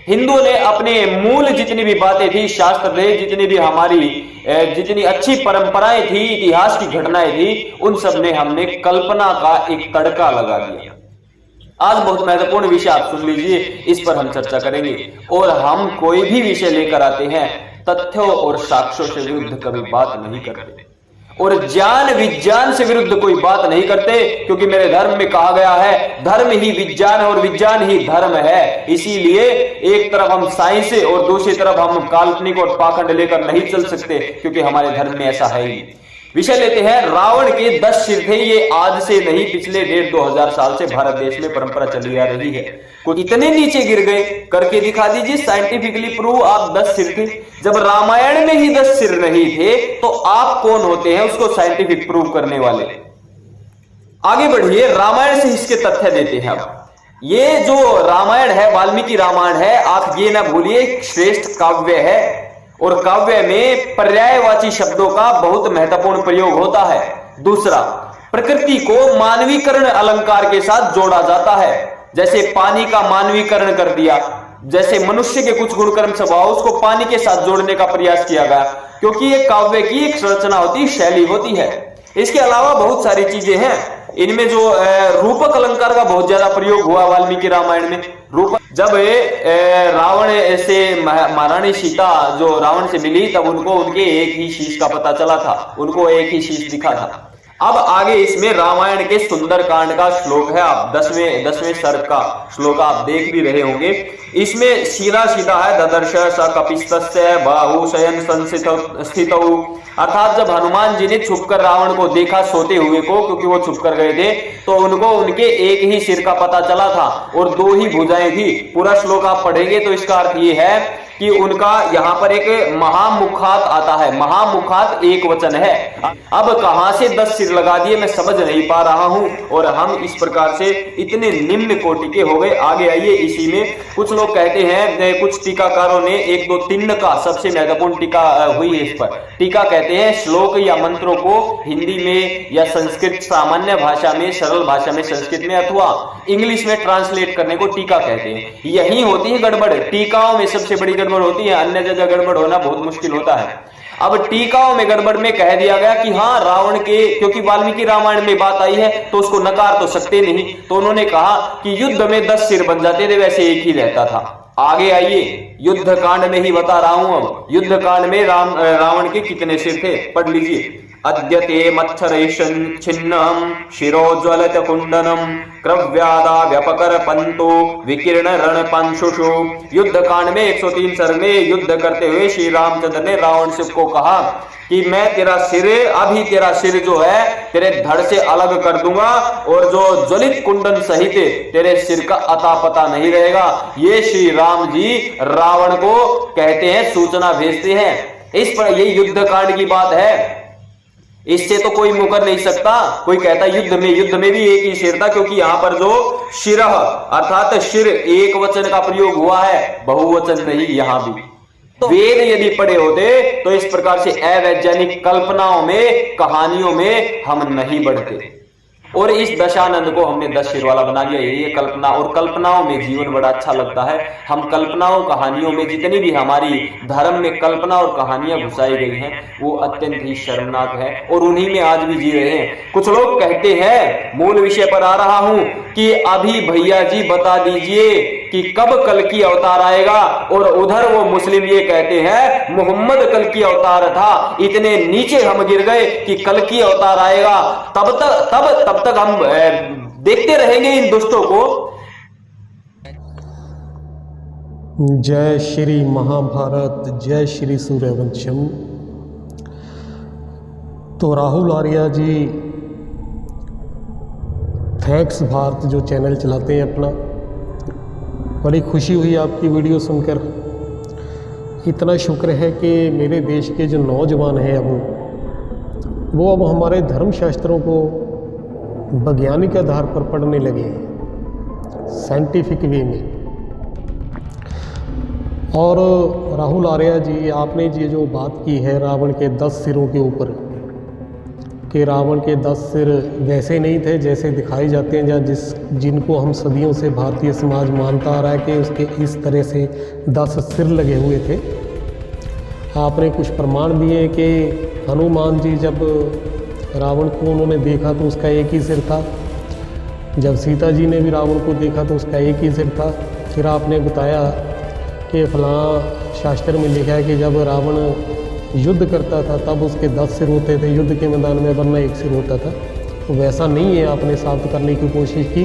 हिंदुओं ने अपने मूल जितनी भी बातें थी, शास्त्र थे, जितनी भी हमारी जितनी अच्छी परंपराएं थी, इतिहास की घटनाएं थी, उन सब ने हमने कल्पना का एक तड़का लगा दिया। आज बहुत महत्वपूर्ण विषय आप सुन लीजिए, इस पर हम चर्चा करेंगे। और हम कोई भी विषय लेकर आते हैं, तथ्यों और साक्ष्यों से विरुद्ध कभी बात नहीं करते, और ज्ञान विज्ञान से विरुद्ध कोई बात नहीं करते, क्योंकि मेरे धर्म में कहा गया है धर्म ही विज्ञान और विज्ञान ही धर्म है। इसीलिए एक तरफ हम साइंस और दूसरी तरफ हम काल्पनिक और पाखंड लेकर नहीं चल सकते, क्योंकि हमारे धर्म में ऐसा है ही। विषय लेते हैं, रावण के 10 सिर थे। ये आज से नहीं, पिछले 1,500-2,000 साल से भारत देश में परंपरा चली आ रही है। कुछ इतने नीचे गिर गए, करके दिखा दीजिए साइंटिफिकली प्रूव आप 10 सिर थे। जब रामायण में ही 10 सिर नहीं थे, तो आप कौन होते हैं उसको साइंटिफिक प्रूव करने वाले? आगे बढ़िए, रामायण से इसके तथ्य देते हैं। अब ये जो रामायण है, वाल्मीकि रामायण है, आप ये ना भूलिए, श्रेष्ठ काव्य है, और काव्य में पर्यायवाची शब्दों का बहुत महत्वपूर्ण प्रयोग होता है। दूसरा, प्रकृति को मानवीकरण अलंकार के साथ जोड़ा जाता है। जैसे पानी का मानवीकरण कर दिया, जैसे मनुष्य के कुछ गुणकर्म स्वभाव, उसको पानी के साथ जोड़ने का प्रयास किया गया, क्योंकि ये काव्य की एक संरचना होती, शैली होती है। इसके अलावा बहुत सारी चीजें हैं। इनमें जो रूपक अलंकार का बहुत ज्यादा प्रयोग हुआ वाल्मीकि रामायण में। रूपक, जब रावण से महारानी सीता जो रावण से मिली, तब उनको उनके एक ही शीश का पता चला था, उनको एक ही शीश दिखा था। अब आगे इसमें रामायण के सुंदर कांड का श्लोक है, आप 10वें सर्ग का श्लोक आप देख भी रहे होंगे। इसमें सीधा सीधा है, ददर्श स कपिस्तस्य बाहु शयन संस्थितौ, अर्थात जब हनुमान जी ने छुपकर रावण को देखा सोते हुए को, क्योंकि वो छुप कर गए थे, तो उनको उनके एक ही सिर का पता चला था और 2 ही भुजाएं थी। पूरा श्लोक आप पढ़ेंगे तो इसका अर्थ ये है कि उनका यहाँ पर एक महामुखात आता है। महामुखात एक वचन है। अब कहां से 10 सिर लगा दिए मैं समझ नहीं पा रहा हूं, और हम इस प्रकार से इतने निम्न कोटि के हो गए। आगे आइए, इसी में कुछ लोग कहते हैं, कुछ टीकाकारों ने 1, 2, 3 का सबसे महत्वपूर्ण टीका हुई है इस पर। टीका कहते हैं श्लोक या मंत्रों को हिंदी में या संस्कृत सामान्य भाषा में, सरल भाषा में संस्कृत में अथवा इंग्लिश में ट्रांसलेट करने को टीका कहते हैं। यही होती है गड़बड़, टीकाओं में सबसे बड़ी गड़बड़ होती है, अन्य जगह गड़बड़ होना बहुत मुश्किल होता है। अब टीकाओं में गड़बड़ में कह दिया गया कि हाँ रावण के, क्योंकि वाल्मीकि रामायण में बात आई है तो उसको नकार तो सकते नहीं, तो उन्होंने कहा कि युद्ध में 10 सिर बन जाते थे, वैसे एक ही रहता था। आगे आइए, युद्ध कांड में ही बता रहा हूं। अब युद्ध कांड में रावण के कितने सिर थे, पढ़ लीजिए। अद्यते मच्छरेशन छिन्नम शिरोज्वलत कुंडनम क्रव्यादा व्यपकर पंतो विकीर्ण रण पंशुषु। युद्ध कांड में 103 सर्ग में युद्ध करते हुए श्री रामचंद्र ने रावण से को कहा कि मैं तेरा सिर, अभी तेरा सिर जो है तेरे धड़ से अलग कर दूंगा, और जो ज्वलित कुंडन सहित तेरे सिर का अता पता नहीं रहेगा। ये श्री राम जी रावण को कहते हैं, सूचना भेजते हैं। इस पर ये युद्ध कांड की बात है, इससे तो कोई मुकर नहीं सकता। कोई कहता युद्ध में भी एक ही सिर था, क्योंकि यहां पर जो शिरह अर्थात सिर एक वचन का प्रयोग हुआ है, बहुवचन नहीं। यहां भी तो वेद यदि पढ़े होते तो इस प्रकार से अवैज्ञानिक कल्पनाओं में, कहानियों में हम नहीं बढ़ते। और इस दशानंद को हमने 10 सिर वाला बना दिया। ये कल्पना, और कल्पनाओं में जीवन बड़ा अच्छा लगता है। हम कल्पनाओं कहानियों में, जितनी भी हमारी धर्म में कल्पना और कहानियां घुसाई गई हैं, वो अत्यंत ही शर्मनाक है, और उन्हीं में आज भी जी रहे हैं। कुछ लोग कहते हैं, मूल विषय पर आ रहा हूं, कि अभी भैया जी बता दीजिए कि कब कल्कि अवतार आएगा, और उधर वो मुस्लिम ये कहते हैं मोहम्मद कल्कि अवतार था। इतने नीचे हम गिर गए कि कल्कि अवतार आएगा, तब तक हम देखते रहेंगे इन दुष्टों को। जय श्री महाभारत, जय श्री सूर्यवंशम। तो राहुल आर्या जी थैंक्स भारत जो चैनल चलाते हैं अपना, बड़ी खुशी हुई आपकी वीडियो सुनकर। इतना शुक्र है कि मेरे देश के जो नौजवान हैं वो अब हमारे धर्मशास्त्रों को वैज्ञानिक आधार पर पढ़ने लगे हैं, साइंटिफिक वे में। और राहुल आर्या जी, आपने ये जो बात की है रावण के 10 सिरों के ऊपर, कि रावण के 10 सिर वैसे नहीं थे जैसे दिखाए जाते हैं, या जिनको हम सदियों से भारतीय समाज मानता आ रहा है कि उसके इस तरह से 10 सिर लगे हुए थे। आपने कुछ प्रमाण दिए कि हनुमान जी जब रावण को उन्होंने देखा तो उसका एक ही सिर था, जब सीता जी ने भी रावण को देखा तो उसका एक ही सिर था। फिर आपने बताया कि फलां शास्त्र में लिखा है कि जब रावण युद्ध करता था तब उसके 10 सिर होते थे युद्ध के मैदान में, वरना एक सिर होता था। तो वैसा नहीं है, आपने साबित करने की कोशिश की।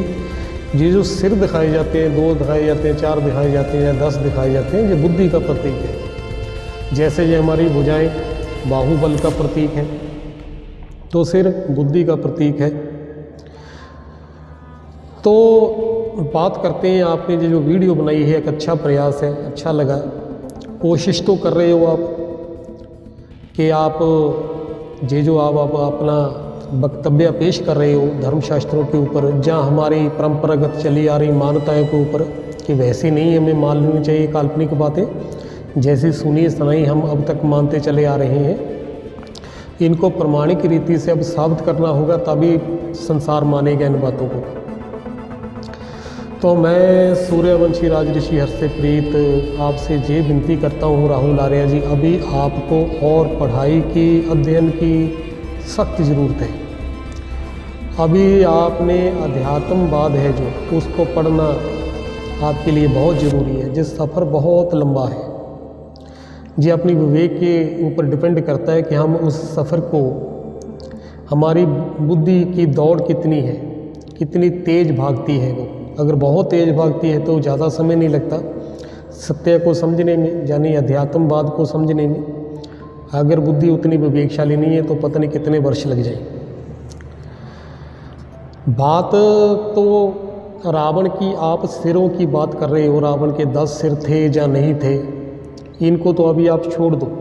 ये जो सिर दिखाए जाते हैं, 2 दिखाए जाते हैं, 4 दिखाए जाते हैं या 10 दिखाए जाते हैं, ये बुद्धि का प्रतीक है। जैसे ये हमारी भुजाएं बाहुबल का प्रतीक है, तो सिर बुद्धि का प्रतीक है। तो बात करते हैं, आपने जो वीडियो बनाई है एक अच्छा प्रयास है, अच्छा लगा। कोशिश तो कर रहे हो आप कि आप जो आप अपना वक्तव्य पेश कर रहे हो धर्मशास्त्रों के ऊपर, जहाँ हमारी परंपरागत चली आ रही मान्यताओं के ऊपर, कि वैसे नहीं हमें मान लेनी चाहिए काल्पनिक बातें, जैसी सुनी सुनाई हम अब तक मानते चले आ रहे हैं। इनको प्रमाणिक रीति से अब साबित करना होगा, तभी संसार मानेगा इन बातों को। तो मैं सूर्यवंशी राजऋषि हर्षप्रीत आपसे ये विनती करता हूँ राहुल आर्या जी, अभी आपको और पढ़ाई की, अध्ययन की सख्त ज़रूरत है। अभी आपने अध्यात्मवाद है जो उसको पढ़ना आपके लिए बहुत ज़रूरी है। जिस सफ़र बहुत लंबा है, ये अपनी विवेक के ऊपर डिपेंड करता है कि हम उस सफ़र को, हमारी बुद्धि की दौड़ कितनी है, कितनी तेज़ भागती है वो। अगर बहुत तेज़ भागती है तो ज़्यादा समय नहीं लगता सत्य को समझने में, यानी अध्यात्मवाद को समझने में। अगर बुद्धि उतनी विवेकशाली नहीं है तो पता नहीं कितने वर्ष लग जाए। बात तो रावण की, आप सिरों की बात कर रहे हो, रावण के 10 सिर थे या नहीं थे, इनको तो अभी आप छोड़ दो।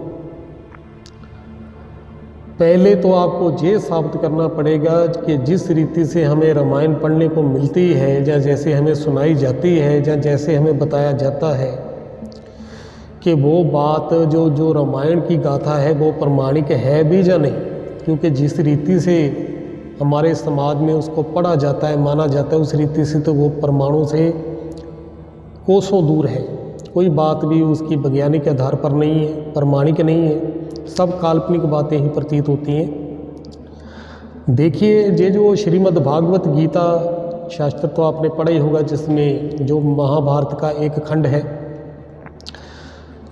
पहले तो आपको ये साबित करना पड़ेगा कि जिस रीति से हमें रामायण पढ़ने को मिलती है, या जैसे हमें सुनाई जाती है, या जैसे हमें बताया जाता है, कि वो बात जो रामायण की गाथा है वो प्रमाणिक है भी या नहीं। क्योंकि जिस रीति से हमारे समाज में उसको पढ़ा जाता है, माना जाता है, उस रीति से तो वो परमाणु से कोसों दूर है। कोई बात भी उसकी वैज्ञानिक आधार पर नहीं है, प्रमाणिक नहीं है, सब काल्पनिक बातें ही प्रतीत होती हैं। देखिए, ये जो श्रीमद् भागवत गीता शास्त्र तो आपने पढ़ा ही होगा, जिसमें जो महाभारत का एक खंड है,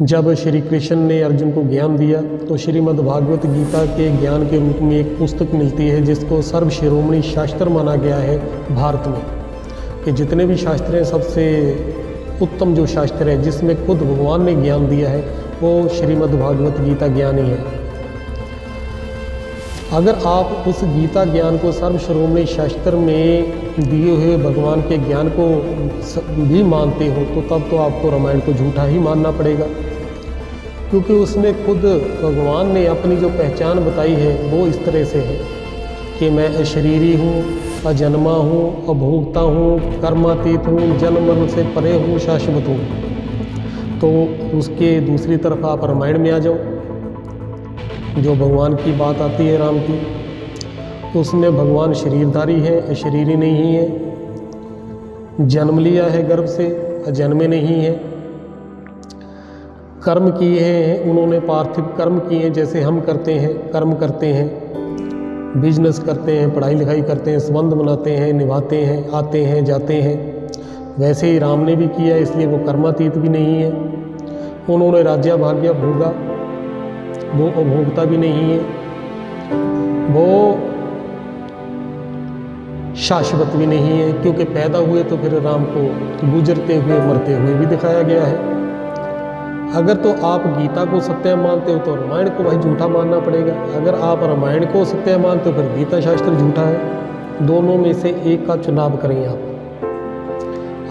जब श्री कृष्ण ने अर्जुन को ज्ञान दिया तो श्रीमद् भागवत गीता के ज्ञान के रूप में एक पुस्तक मिलती है, जिसको सर्व शिरोमणि शास्त्र माना गया है भारत में। कि जितने भी शास्त्र हैं, सबसे उत्तम जो शास्त्र है, जिसमें खुद भगवान ने ज्ञान दिया है, वो श्रीमद् भागवत गीता ज्ञान ही है। अगर आप उस गीता ज्ञान को सर्वश्रोमणी शास्त्र में दिए हुए भगवान के ज्ञान को भी मानते हो, तो तब तो आपको रामायण को झूठा ही मानना पड़ेगा। क्योंकि उसमें खुद भगवान ने अपनी जो पहचान बताई है वो इस तरह से है कि मैं अशरीरी हूँ, अजन्मा हूँ, अभोक्ता हूँ, कर्मातीत हूँ, जन्म मरण से परे हूँ, शाश्वत हूँ। तो उसके दूसरी तरफ आप रामायण में आ जाओ, जो भगवान की बात आती है राम की, उसमें भगवान शरीरधारी है, अशरीरी नहीं है, जन्म लिया है गर्भ से, अजन्मे नहीं है, कर्म किए हैं उन्होंने, पार्थिव कर्म किए हैं जैसे हम करते हैं, कर्म करते हैं, बिजनेस करते हैं, पढ़ाई लिखाई करते हैं, संबंध बनाते हैं, निभाते हैं, आते हैं, जाते हैं, वैसे ही राम ने भी किया, इसलिए वो कर्मातीत भी नहीं है। उन्होंने राज्य भाग्य भोगा, वो अभोक्ता भी नहीं है, वो शाश्वत भी नहीं है। क्योंकि पैदा हुए तो फिर राम को गुजरते हुए, मरते हुए भी दिखाया गया है। अगर तो आप गीता को सत्य मानते हो तो रामायण को भाई झूठा मानना पड़ेगा। अगर आप रामायण को सत्य मानते हो फिर गीता शास्त्र झूठा है। दोनों में से एक का चुनाव करें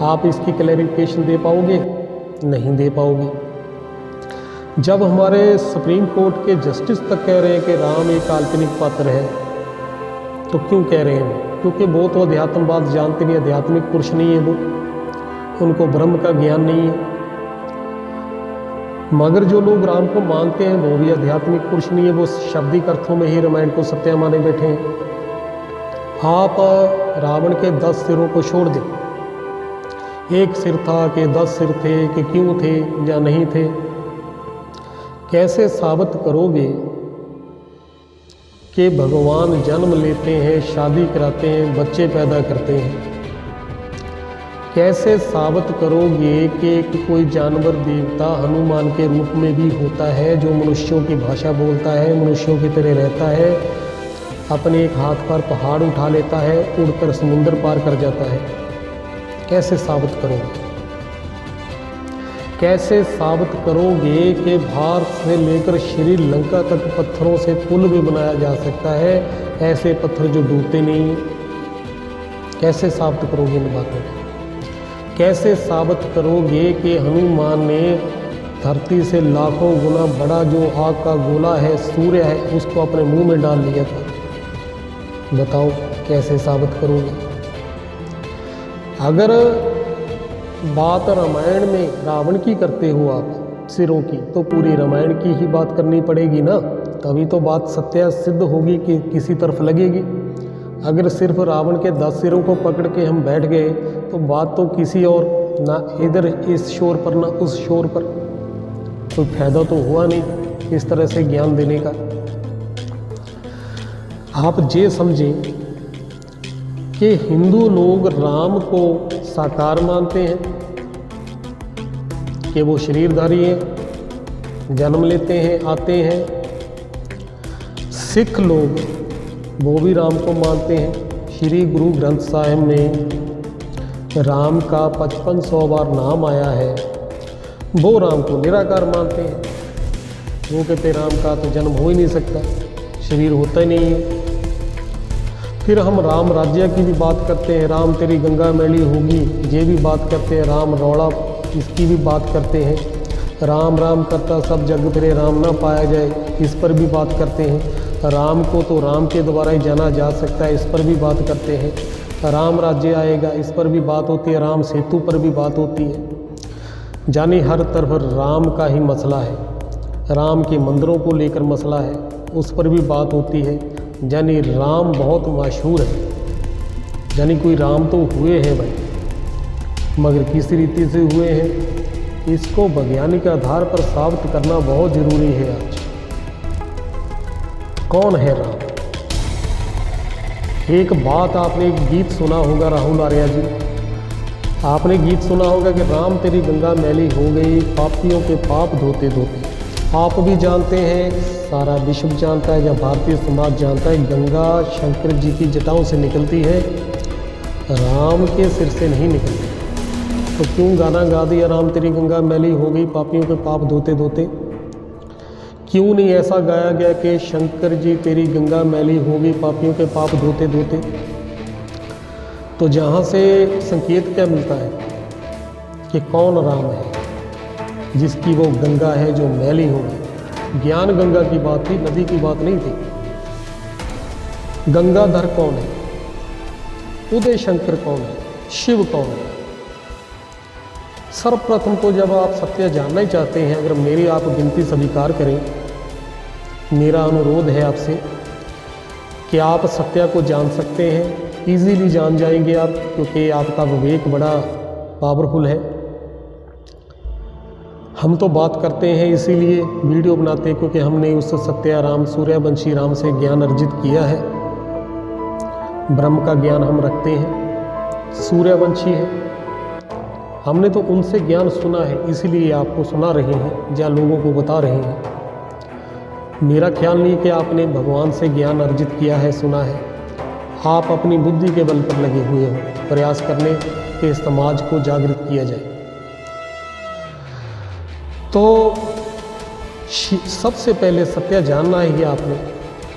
आप इसकी क्लैरिफिकेशन दे पाओगे? नहीं दे पाओगे। जब हमारे सुप्रीम कोर्ट के जस्टिस तक कह रहे हैं कि राम एक काल्पनिक पात्र है, तो क्यों कह रहे हैं? क्योंकि वो तो अध्यात्मवाद जानते नहीं, आध्यात्मिक पुरुष नहीं है वो, उनको ब्रह्म का ज्ञान नहीं है। मगर जो लोग राम को मानते हैं वो भी आध्यात्मिक पुरुष नहीं है, वो शाब्दिक अर्थों में ही रामायण को सत्य माने बैठे हैं। आप रावण के 10 सिरों को छोड़ दें, एक सिर था कि 10 सिर थे कि क्यों थे या नहीं थे, कैसे साबित करोगे कि भगवान जन्म लेते हैं, शादी कराते हैं, बच्चे पैदा करते हैं? कैसे साबित करोगे कि कोई जानवर देवता हनुमान के रूप में भी होता है, जो मनुष्यों की भाषा बोलता है, मनुष्यों की तरह रहता है, अपने एक हाथ पर पहाड़ उठा लेता है, उड़कर समुद्र पार कर जाता है? कैसे साबित करोगे? कैसे साबित करोगे कि भारत से लेकर श्रीलंका तक पत्थरों से पुल भी बनाया जा सकता है, ऐसे पत्थर जो डूबते नहीं? कैसे साबित करोगे इन बातों को? कैसे साबित करोगे कि हनुमान ने धरती से लाखों गुना बड़ा जो आग का गोला है, सूर्य है, उसको अपने मुंह में डाल लिया था? बताओ कैसे साबित करोगे? अगर बात रामायण में रावण की करते हो आप सिरों की, तो पूरी रामायण की ही बात करनी पड़ेगी ना, तभी तो बात सत्य सिद्ध होगी कि किसी तरफ लगेगी। अगर सिर्फ रावण के 10 सिरों को पकड़ के हम बैठ गए तो बात तो किसी और, ना इधर इस शोर पर ना उस शोर पर, कोई फायदा तो हुआ नहीं इस तरह से ज्ञान देने का। आप ये समझें कि हिंदू लोग राम को साकार मानते हैं कि वो शरीरधारी हैं, जन्म लेते हैं, आते हैं। सिख लोग वो भी राम को मानते हैं। श्री गुरु ग्रंथ साहिब में राम का 5500 बार नाम आया है, वो राम को निराकार मानते हैं। वो कहते राम का तो जन्म हो ही नहीं सकता, शरीर होता ही नहीं है। फिर हम राम राज्य की भी बात करते हैं, राम तेरी गंगा मैली होगी, ये भी बात करते हैं। राम रौड़ा, इसकी भी बात करते हैं। राम राम करता सब जग फिरे, राम ना पाया जाए, इस पर भी बात करते हैं। राम को तो राम के द्वारा ही जाना जा सकता है, इस पर भी बात करते हैं। राम राज्य आएगा, इस पर भी बात होती है। राम सेतु पर भी बात होती है। जानी हर तरफ राम का ही मसला है, राम के मंदिरों को लेकर मसला है, उस पर भी बात होती है। यानी राम बहुत मशहूर है, यानी कोई राम तो हुए हैं भाई, मगर किस रीति से हुए हैं इसको वैज्ञानिक आधार पर साबित करना बहुत ज़रूरी है। आज कौन है राम? एक बात आपने एक गीत सुना होगा, राहुल आर्या जी, आपने गीत सुना होगा कि राम तेरी गंगा मैली हो गई, पापियों के पाप धोते धोते। आप भी जानते हैं, सारा विश्व जानता है, जब भारतीय समाज जानता है, गंगा शंकर जी की जटाओं से निकलती है, राम के सिर से नहीं निकलती। तो क्यों गाना गा दिया राम तेरी गंगा मैली हो गई, पापियों के पाप धोते धोते? क्यों नहीं ऐसा गाया गया कि शंकर जी तेरी गंगा मैली हो गई, पापियों के पाप धोते धोते? तो जहाँ से संकेत क्या मिलता है कि कौन राम है, जिसकी वो गंगा है जो मैली हो गई। ज्ञान गंगा की बात थी, नदी की बात नहीं थी। गंगाधर कौन है? उदय शंकर कौन है? शिव कौन है? सर्वप्रथम तो जब आप सत्य जानना ही चाहते हैं, अगर मेरी आप विनती स्वीकार करें, मेरा अनुरोध है आपसे कि आप सत्य को जान सकते हैं, इजीली जान जाएंगे आप, क्योंकि आपका विवेक बड़ा पावरफुल है। हम तो बात करते हैं इसीलिए वीडियो बनाते हैं, क्योंकि हमने उस सत्य राम सूर्यवंशी राम से ज्ञान अर्जित किया है। ब्रह्म का ज्ञान हम रखते हैं, सूर्यवंशी है, हमने तो उनसे ज्ञान सुना है, इसीलिए आपको सुना रहे हैं, या लोगों को बता रहे हैं। मेरा ख्याल नहीं कि आपने भगवान से ज्ञान अर्जित किया है, सुना है। आप अपनी बुद्धि के बल पर लगे हुए हो, प्रयास करने के समाज को जागृत किया जाए। तो सबसे पहले सत्य जानना ही आपने,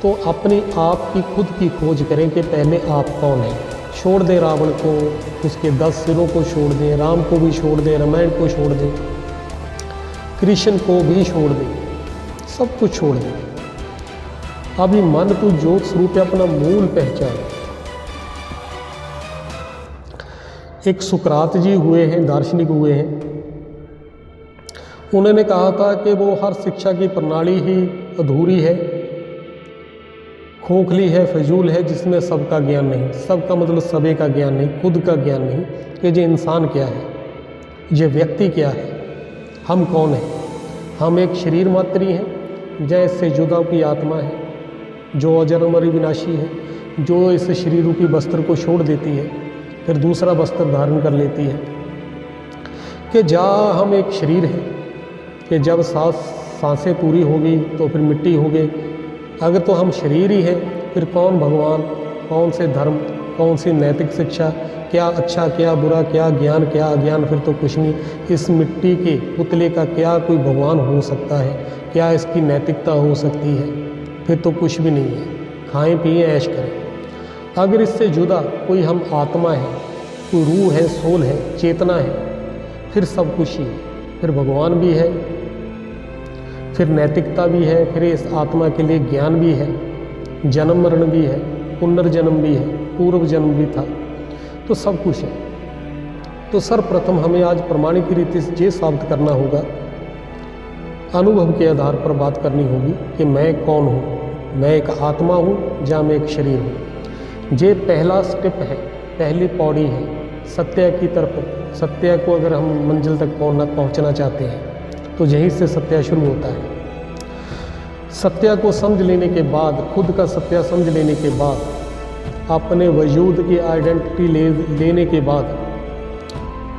तो अपने आप की खुद की खोज करें कि पहले आप कौन हैं। छोड़ दें रावण को, उसके 10 सिरों को छोड़ दें, राम को भी छोड़ दें, रामायण को छोड़ दें, कृष्ण को भी छोड़ दें, सब कुछ छोड़ दें। अभी मन को ज्योत स्वरूप अपना मूल पहचान। एक सुकरात जी हुए हैं, दार्शनिक हुए हैं, उन्होंने कहा था कि वो हर शिक्षा की प्रणाली ही अधूरी है, खोखली है, फजूल है, जिसमें सबका ज्ञान नहीं। सबका मतलब सभी का ज्ञान नहीं, खुद का ज्ञान नहीं कि ये इंसान क्या है, ये व्यक्ति क्या है, हम कौन हैं। हम एक शरीर मात्र ही हैं, जैसे जुदा की आत्मा है जो अजर अमर विनाशी है, जो इस शरीर रूपी वस्त्र को छोड़ देती है फिर दूसरा वस्त्र धारण कर लेती है। कि जहाँ हम एक शरीर हैं कि जब सांसें पूरी होगी तो फिर मिट्टी होगी। अगर तो हम शरीर ही हैं, फिर कौन भगवान, कौन से धर्म, कौन सी नैतिक शिक्षा, क्या अच्छा क्या बुरा, क्या ज्ञान क्या अज्ञान, फिर तो कुछ नहीं। इस मिट्टी के पुतले का क्या कोई भगवान हो सकता है, क्या इसकी नैतिकता हो सकती है, फिर तो कुछ भी नहीं है। खाएं पिएं ऐश करें। अगर इससे जुदा कोई हम आत्मा है, कोई रूह है, सोल है, चेतना है, फिर सब कुछ ही है। फिर भगवान भी है, फिर नैतिकता भी है, फिर इस आत्मा के लिए ज्ञान भी है, जन्म मरण भी है, पुनर्जन्म भी है, पूर्व जन्म भी था, तो सब कुछ है। तो सर्वप्रथम हमें आज प्रमाणिक रीति से ये साबित करना होगा, अनुभव के आधार पर बात करनी होगी कि मैं कौन हूँ, मैं एक आत्मा हूँ या मैं एक शरीर हूँ। ये पहला स्टेप है, पहली पौड़ी है सत्य की तरफ। सत्य को अगर हम मंजिल तक पहुँचना चाहते हैं तो यहीं से सत्य शुरू होता है। सत्य को समझ लेने के बाद, खुद का सत्य समझ लेने के बाद, अपने वजूद की आइडेंटिटी लेने के बाद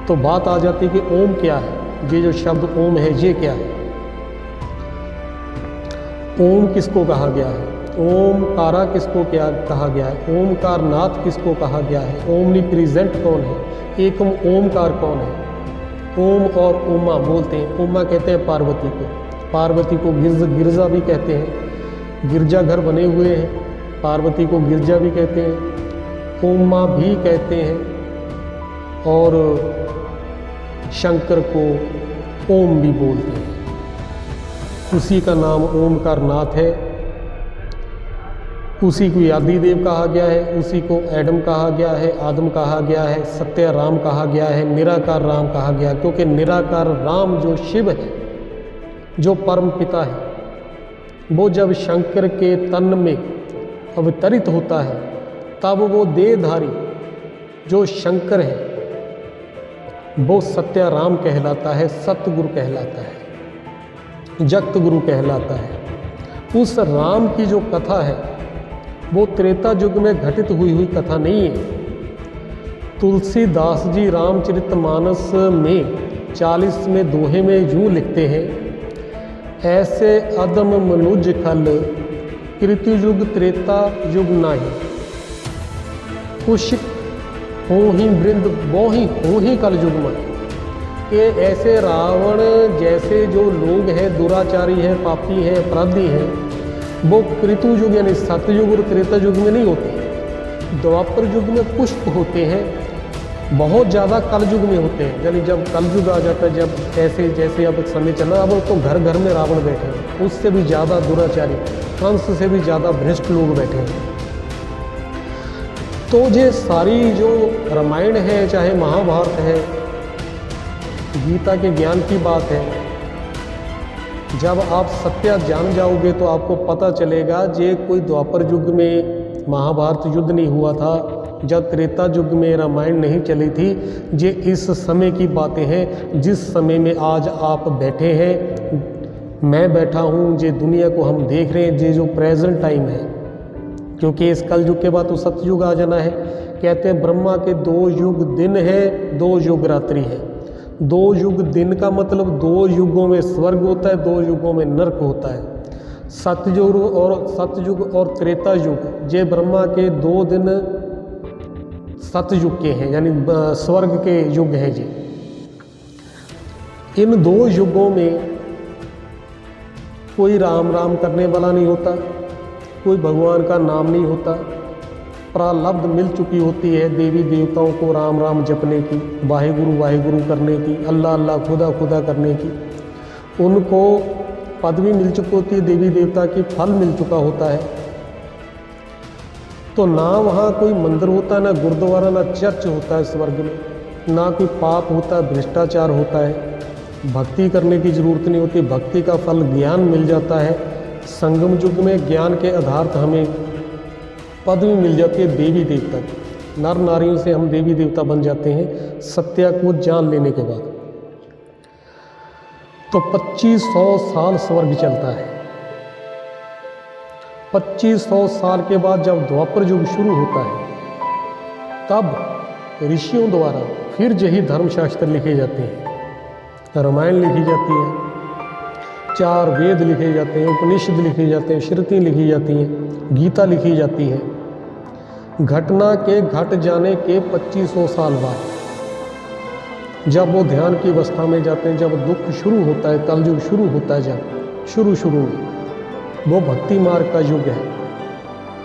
तो बात आ जाती है कि ओम क्या है। ये जो शब्द ओम है ये क्या है, ओम किसको कहा गया है, ओमकारा किसको क्या कहा गया है, ओमकार नाथ किसको कहा गया है, ओमनी प्रेजेंट कौन है, एकम ओमकार कौन है। ओम और उमा बोलते हैं। उमा कहते हैं पार्वती को, पार्वती को गिरजा भी कहते हैं, गिरजा घर बने हुए हैं, पार्वती को गिरजा भी कहते हैं, उमा भी कहते हैं, और शंकर को ओम भी बोलते हैं। उसी का नाम ओमकार नाथ है, उसी को आदिदेव कहा गया है, उसी को एडम कहा गया है, आदम कहा गया है, सत्य राम कहा गया है, निराकार राम कहा गया, क्योंकि निराकार राम जो शिव है, जो परम पिता है, वो जब शंकर के तन में अवतरित होता है तब वो देहधारी जो शंकर है वो सत्य राम कहलाता है, सतगुरु कहलाता है, जगत गुरु कहलाता है। उस राम की जो कथा है वो त्रेता युग में घटित हुई कथा नहीं है। तुलसीदास जी रामचरितमानस में 40वें दोहे में यूँ लिखते हैं, ऐसे अदम मनुज खल कृति युग त्रेता युग नाही, कुछ हो ही वृंद वो ही कल युग में। कि ऐसे रावण जैसे जो लोग हैं, दुराचारी हैं, पापी हैं, अपराधी हैं, वो कृतु युग यानी सतयुग और त्रेता युग में नहीं होते। द्वापर युग में पुष्प होते हैं, बहुत ज़्यादा कल युग में होते हैं। यानी जब कल युग आ जाता है, जब ऐसे जैसे अब समय चला, अब तो घर घर में रावण बैठे हैं, उससे भी ज़्यादा दुराचारी, कंस से भी ज़्यादा भ्रष्ट लोग बैठे हैं। तो ये सारी जो रामायण है, चाहे महाभारत है, गीता के ज्ञान की बात है, जब आप सत्य जान जाओगे तो आपको पता चलेगा ये कोई द्वापर युग में महाभारत युद्ध नहीं हुआ था, जब त्रेता युग में रामायण नहीं चली थी। ये इस समय की बातें हैं, जिस समय में आज आप बैठे हैं, मैं बैठा हूँ, ये दुनिया को हम देख रहे हैं, ये जो प्रेजेंट टाइम है। क्योंकि इस कल युग के बाद तो सतयुग आ जाना है। कहते हैं ब्रह्मा के 2 युग दिन है, 2 युग रात्रि है। 2 युग दिन का मतलब 2 युगों में स्वर्ग होता है, 2 युगों में नरक होता है। सतयुग और त्रेता युग, ये ब्रह्मा के 2 दिन सतयुग के हैं, यानी स्वर्ग के युग हैं जी। इन 2 युगों में कोई राम राम करने वाला नहीं होता, कोई भगवान का नाम नहीं होता। प्रारब्ध मिल चुकी होती है देवी देवताओं को राम राम जपने की, वाहेगुरु वाहेगुरु करने की, अल्लाह अल्लाह खुदा खुदा करने की। उनको पदवी मिल चुकी होती है देवी देवता की, फल मिल चुका होता है। तो ना वहाँ कोई मंदिर होता है, ना गुरुद्वारा, ना चर्च होता है स्वर्ग में, ना कोई पाप होता है, भ्रष्टाचार होता है। भक्ति करने की ज़रूरत नहीं होती, भक्ति का फल ज्ञान मिल जाता है। संगम युग में ज्ञान के आधार हमें पदवी मिल जाती है देवी देवता की। नर नारियों से हम देवी देवता बन जाते हैं सत्य को जान लेने के बाद। तो 2500 साल स्वर्ग चलता है। 2500 साल के बाद जब द्वापर युग शुरू होता है तब ऋषियों द्वारा फिर यही धर्मशास्त्र लिखे जाते हैं। रामायण लिखी जाती है, 4 वेद लिखे जाते हैं, उपनिषद लिखे जाते हैं, श्रुति लिखी जाती हैं, गीता लिखी जाती है। घटना के घट जाने के 2500 साल बाद जब वो ध्यान की अवस्था में जाते हैं, जब दुख शुरू होता है, कलयुग शुरू होता है, जब शुरू में वो भक्ति मार्ग का युग है,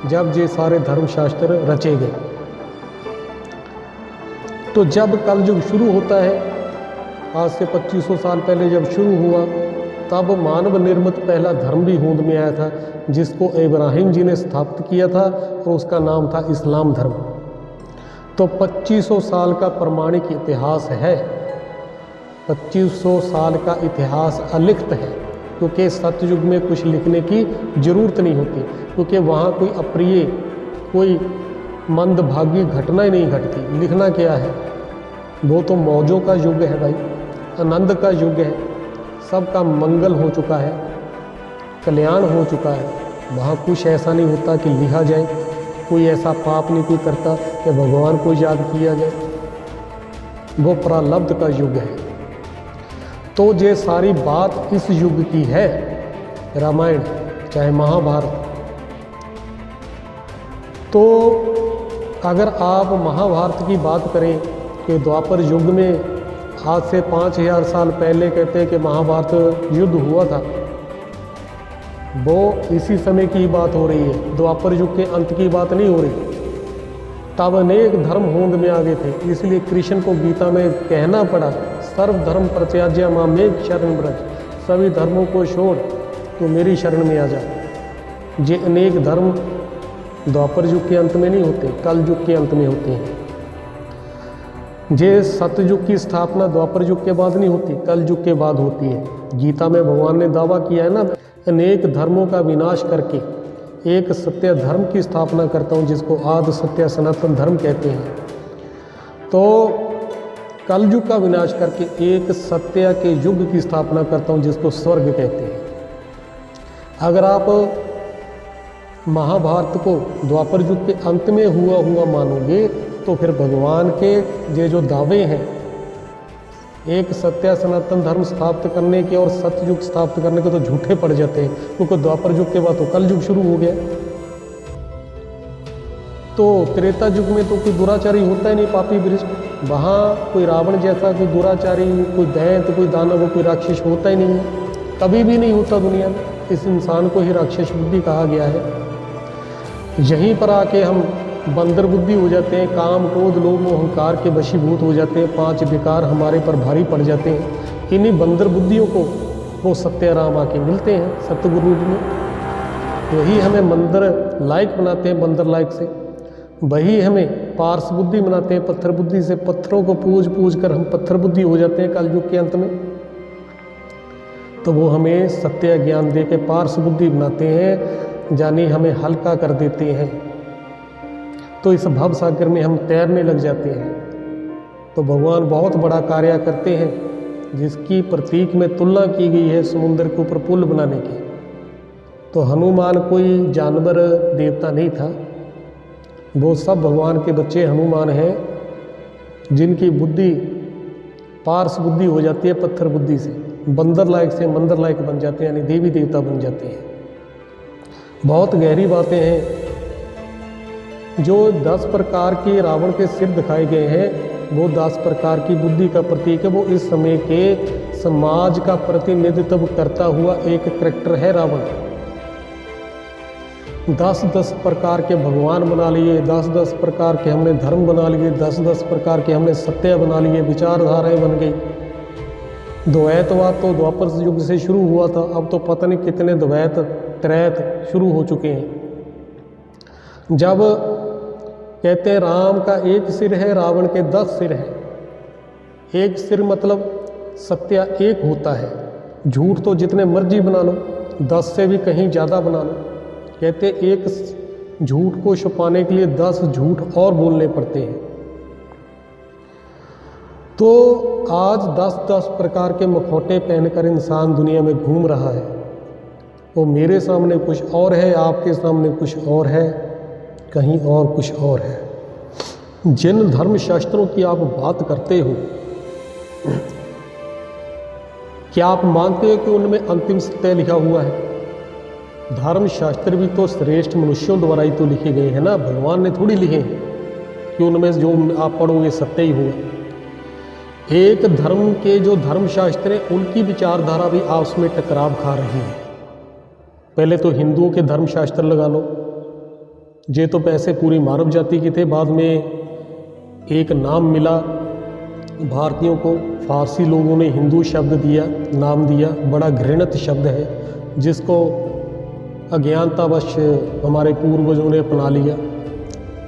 जब ये सारे धर्मशास्त्र रचे गए। तो जब कलयुग शुरू होता है, आज से 2500 साल पहले जब शुरू हुआ, तब मानव निर्मित पहला धर्म भी होंद में आया था, जिसको इब्राहिम जी ने स्थापित किया था और उसका नाम था इस्लाम धर्म। तो 2500 साल का प्रमाणिक इतिहास है। 2500 साल का इतिहास अलिखित है, क्योंकि सतयुग में कुछ लिखने की ज़रूरत नहीं होती, क्योंकि वहाँ कोई अप्रिय, कोई मंदभागी घटनाएं नहीं घटती। लिखना क्या है, वो तो मौजों का युग है भाई, आनंद का युग है, सबका मंगल हो चुका है, कल्याण हो चुका है। वहाँ कुछ ऐसा नहीं होता कि लिखा जाए, कोई ऐसा पाप नहीं कोई करता कि भगवान को याद किया जाए। वो प्रारब्ध का युग है। तो ये सारी बात इस युग की है, रामायण चाहे महाभारत। तो अगर आप महाभारत की बात करें कि द्वापर युग में आज से 5000 साल पहले कहते हैं कि महाभारत युद्ध हुआ था, वो इसी समय की बात हो रही है, द्वापर युग के अंत की बात नहीं हो रही। तब अनेक धर्म होंद में आ गए थे, इसलिए कृष्ण को गीता में कहना पड़ा, सर्व धर्म परित्याज्य मामेक शरण व्रज, सभी धर्मों को छोड़ तो मेरी शरण में आ जा। ये अनेक धर्म द्वापर युग के अंत में नहीं होते, कल युग के अंत में होते हैं। ये सतयुग की स्थापना द्वापर युग के बाद नहीं होती, कल युग के बाद होती है। गीता में भगवान ने दावा किया है ना, अनेक धर्मों का विनाश करके एक सत्य धर्म की स्थापना करता हूँ, जिसको आदि सत्य सनातन धर्म कहते हैं। तो कलयुग का विनाश करके एक सत्य के युग की स्थापना करता हूँ, जिसको स्वर्ग कहते हैं। अगर आप महाभारत को द्वापर युग के अंत में हुआ मानोगे, तो फिर भगवान के ये जो दावे हैं एक सत्य सनातन धर्म स्थापित करने के और सतयुग स्थापित करने के, तो झूठे पड़ जाते हैं, क्योंकि द्वापर युग के बाद तो कल युग शुरू हो गया। तो त्रेता युग में तो कोई दुराचारी होता ही नहीं, पापी भ्रष्ट। वहाँ कोई रावण जैसा कोई दुराचारी, कोई दैत्य, कोई दानव, कोई राक्षस होता ही नहीं है, कभी भी नहीं होता दुनिया में। इस इंसान को ही राक्षस बुद्धि कहा गया है। यहीं पर आके हम बंदर बुद्धि हो जाते हैं, काम क्रोध लोभ मोह अहंकार के वशीभूत हो जाते हैं, 5 विकार हमारे पर भारी पड़ जाते हैं। इन्हीं बंदर बुद्धियों को वो सत्य राम आके मिलते हैं सतगुरु में, वही हमें मंदिर लायक बनाते हैं, बंदर लायक से। वही हमें पार्स बुद्धि बनाते हैं, पत्थर बुद्धि से। पत्थरों को पूज कर हम पत्थर बुद्धि हो जाते हैं कलयुग के अंत में। तो वो हमें सत्य ज्ञान दे के पार्स बुद्धि बनाते हैं, यानी हमें हल्का कर देते हैं। तो इस भव सागर में हम तैरने लग जाते हैं। तो भगवान बहुत बड़ा कार्य करते हैं, जिसकी प्रतीक में तुलना की गई है समुद्र के ऊपर पुल बनाने की। तो हनुमान कोई जानवर देवता नहीं था, वो सब भगवान के बच्चे हनुमान हैं, जिनकी बुद्धि पार्स बुद्धि हो जाती है पत्थर बुद्धि से, बंदर लायक से मंदिर लायक बन जाते हैं, यानी देवी देवता बन जाते हैं। बहुत गहरी बातें हैं। जो 10 प्रकार के रावण के सिर दिखाए गए हैं, वो 10 प्रकार की बुद्धि का प्रतीक है। वो इस समय के समाज का प्रतिनिधित्व करता हुआ एक करैक्टर है रावण। 10-10 प्रकार के भगवान बना लिए, 10-10 प्रकार के हमने धर्म बना लिए, 10-10 प्रकार के हमने सत्य बना लिए, विचारधाराएं बन गई। द्वैतवाद तो द्वापर युग से शुरू हुआ था, अब तो पता नहीं कितने द्वैत त्रैत शुरू हो चुके हैं। जब कहते हैं राम का एक सिर है, रावण के 10 सिर हैं। एक सिर मतलब सत्य एक होता है। झूठ तो जितने मर्जी बना लो, 10 से भी कहीं ज़्यादा बना लो। कहते एक झूठ को छुपाने के लिए 10 झूठ और बोलने पड़ते हैं। तो आज 10-10 प्रकार के मुखौटे पहनकर इंसान दुनिया में घूम रहा है। वो मेरे सामने कुछ और है, आपके सामने कुछ और है, कहीं और कुछ और है। जिन धर्म शास्त्रों की आप बात करते हो, क्या आप मानते हो कि उनमें अंतिम सत्य लिखा हुआ है? धर्म शास्त्र भी तो श्रेष्ठ मनुष्यों द्वारा ही तो लिखे गए हैं ना, भगवान ने थोड़ी लिखे हैं कि उनमें जो आप पढ़ोगे सत्य ही होगा। एक धर्म के जो धर्मशास्त्र हैं उनकी विचारधारा भी आपस में टकराव खा रही है। पहले तो हिंदुओं के धर्मशास्त्र लगा लो, ये तो पैसे पूरी मानव जाति के थे। बाद में एक नाम मिला भारतीयों को, फारसी लोगों ने हिंदू शब्द दिया, नाम दिया, बड़ा घृणित शब्द है जिसको अज्ञानतावश हमारे पूर्वजों ने अपना लिया।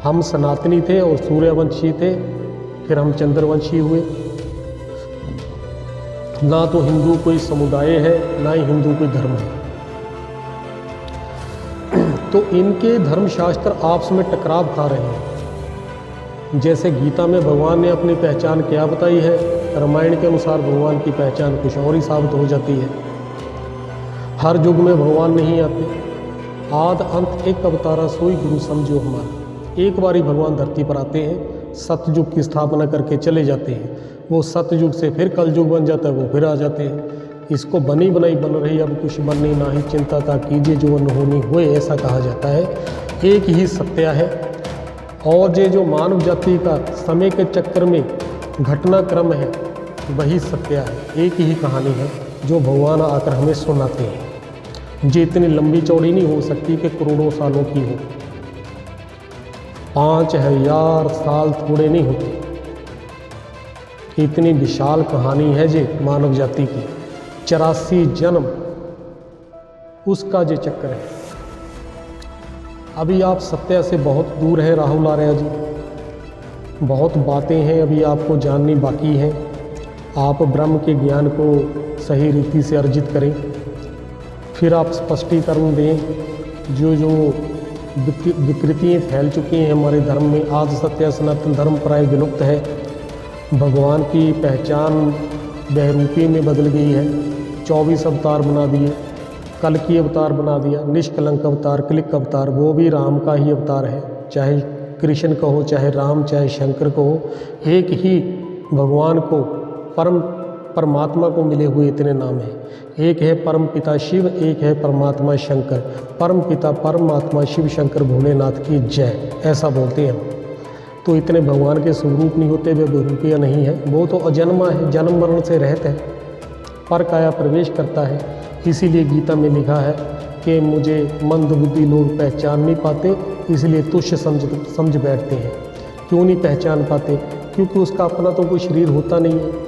हम सनातनी थे और सूर्यवंशी थे, फिर हम चंद्रवंशी हुए। ना तो हिंदू कोई समुदाय है, ना ही हिंदू कोई धर्म है। तो इनके धर्मशास्त्र आपस में टकराव खा रहे हैं। जैसे गीता में भगवान ने अपनी पहचान क्या बताई है, रामायण के अनुसार भगवान की पहचान कुछ और ही साबित हो जाती है। हर युग में भगवान नहीं आते, आद अंत एक अवतारा सोई गुरु समझो हमारा। एक बार ही भगवान धरती पर आते हैं, सतयुग की स्थापना करके चले जाते हैं। वो सतयुग से फिर कलयुग बन जाता है, वो फिर आ जाते हैं। इसको बनी बनाई बन रही, अब कुछ बननी ना ही चिंता का कीजिए, जो अनहोनी हुए, ऐसा कहा जाता है। एक ही सत्य है। और ये जो मानव जाति का समय के चक्कर में घटनाक्रम है, वही सत्य है। एक ही कहानी है जो भगवान आकर हमें सुनाते हैं। ये इतनी लंबी चौड़ी नहीं हो सकती कि करोड़ों सालों की हो। 5000 साल थोड़े नहीं होते। इतनी विशाल कहानी है ये मानव जाति की। 84 जन्म उसका जो चक्कर है। अभी आप सत्य से बहुत दूर हैं राहुल आर्या जी। बहुत बातें हैं अभी आपको जाननी बाकी हैं। आप ब्रह्म के ज्ञान को सही रीति से अर्जित करें, फिर आप स्पष्टीकरण दें। जो जो विकृतियाँ फैल चुकी हैं हमारे धर्म में, आज सत्य सनातन धर्म प्राय विलुप्त है। भगवान की पहचान बहरूपी में बदल गई है। 24 अवतार बना दिए, कल की अवतार बना दिया, निष्कलंक अवतार, क्लिक अवतार, वो भी राम का ही अवतार है। चाहे कृष्ण कहो, चाहे राम, चाहे शंकर कहो, एक ही भगवान को परमात्मा को मिले हुए इतने नाम हैं। एक है परम पिता शिव, एक है परमात्मा शंकर। परम पिता परमात्मा शिव शंकर भोलेनाथ की जय, ऐसा बोलते हैं हम। तो इतने भगवान के स्वरूप नहीं होते, वे बहुरूपिया नहीं है। वो तो अजन्मा है, जन्म मरण से रहित है, पर काया प्रवेश करता है। इसीलिए गीता में लिखा है कि मुझे मंद बुद्धि लोग पहचान नहीं पाते, इसलिए तुच्छ समझ बैठते हैं। क्यों नहीं पहचान पाते? क्योंकि उसका अपना तो कोई शरीर होता नहीं है।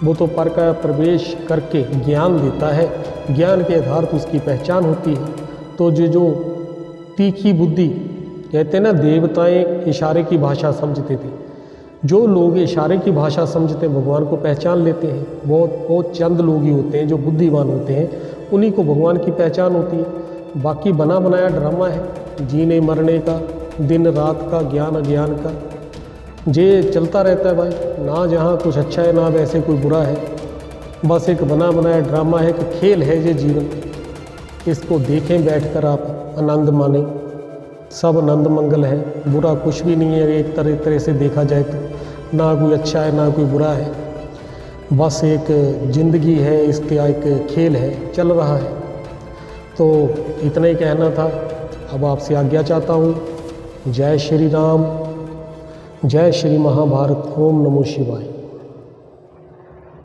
वो तो पर काया प्रवेश करके ज्ञान देता है, ज्ञान के आधार पर उसकी पहचान होती है। तो जो तीखी बुद्धि कहते हैं ना, देवताएं इशारे की भाषा समझते थे। जो लोग इशारे की भाषा समझते हैं भगवान को पहचान लेते हैं। बहुत चंद लोग ही होते हैं जो बुद्धिमान होते हैं, उन्हीं को भगवान की पहचान होती है। बाकी बना बनाया ड्रामा है, जीने मरने का, दिन रात का, ज्ञान अज्ञान का, ये चलता रहता है भाई। ना जहाँ कुछ अच्छा है, ना वैसे कोई बुरा है। बस एक बना बनाया ड्रामा है, कि खेल है ये जीवन। इसको देखें बैठकर, आप आनंद माने। सब आनंद मंगल है, बुरा कुछ भी नहीं है। एक तरह से देखा जाए तो ना कोई अच्छा है, ना कोई बुरा है। बस एक जिंदगी है, इसका एक खेल है, चल रहा है। तो इतना ही कहना था। अब आपसे आज्ञा चाहता हूँ। जय श्री राम, जय श्री महाभारत। ओम नमो शिवाय।